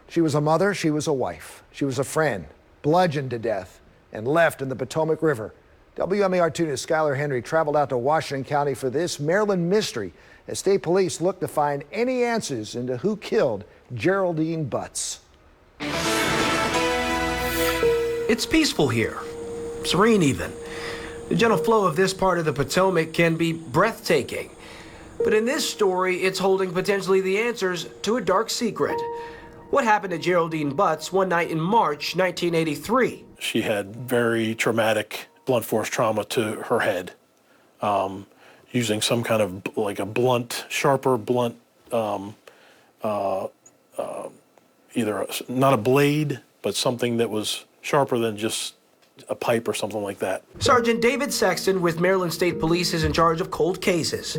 She was a mother, she was a wife, she was a friend, bludgeoned to death and left in the Potomac River. WMAR 2 News' Skylar Henry traveled out to Washington County for this Maryland mystery as state police look to find any answers into who killed Geraldine Butts. It's peaceful here, serene even. The gentle flow of this part of the Potomac can be breathtaking. But in this story, it's holding potentially the answers to a dark secret. What happened to Geraldine Butts one night in March 1983? She had very traumatic blunt force trauma to her head, using some kind of like a blunt, sharper blunt, either not a blade, but something that was sharper than just a pipe or something like that. Sergeant David Sexton with Maryland State Police is in charge of cold cases.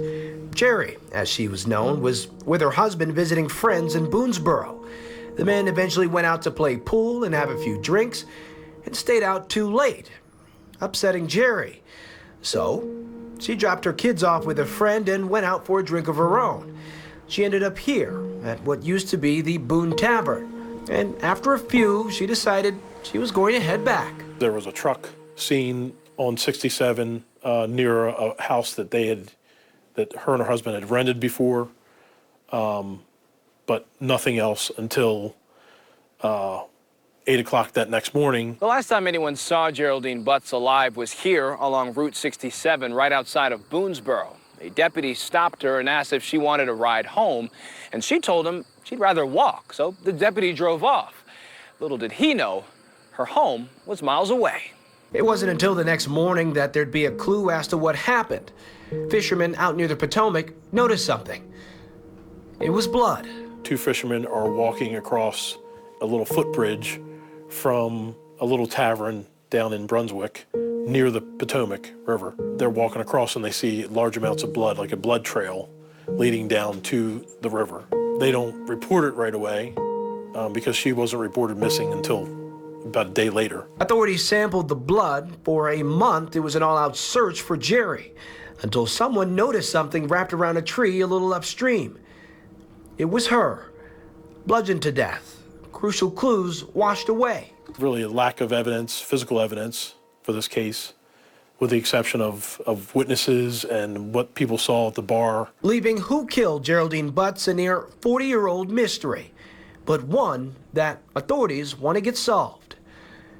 Jerry, as she was known, was with her husband visiting friends in Boonesboro. The men eventually went out to play pool and have a few drinks and stayed out too late, upsetting Jerry. So she dropped her kids off with a friend and went out for a drink of her own. She ended up here at what used to be the Boone Tavern. And after a few, she decided she was going to head back. There was a truck seen on 67 near a house that her and her husband had rented before, but nothing else until 8 o'clock that next morning. The last time anyone saw Geraldine Butts alive was here along Route 67, right outside of Boonesboro. A deputy stopped her and asked if she wanted a ride home, and she told him she'd rather walk, so the deputy drove off. Little did he know, her home was miles away. It wasn't until the next morning that there'd be a clue as to what happened. Fishermen out near the Potomac noticed something. It was blood. Two fishermen are walking across a little footbridge from a little tavern down in Brunswick near the Potomac River. They're walking across and they see large amounts of blood, like a blood trail leading down to the river. They don't report it right away because she wasn't reported missing until about a day later. Authorities sampled the blood. For a month, it was an all-out search for Jerry until someone noticed something wrapped around a tree a little upstream. It was her, bludgeoned to death. Crucial clues washed away. Really a lack of evidence, physical evidence for this case, with the exception of witnesses and what people saw at the bar. Leaving who killed Geraldine Butts a near 40-year-old mystery, but one that authorities want to get solved.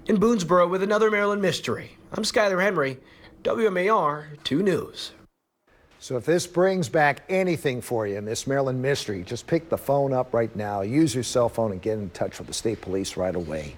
In Boonesboro with another Maryland mystery, I'm Skylar Henry, WMAR 2 News. So if this brings back anything for you in this Maryland mystery, just pick the phone up right now, use your cell phone and get in touch with the state police right away.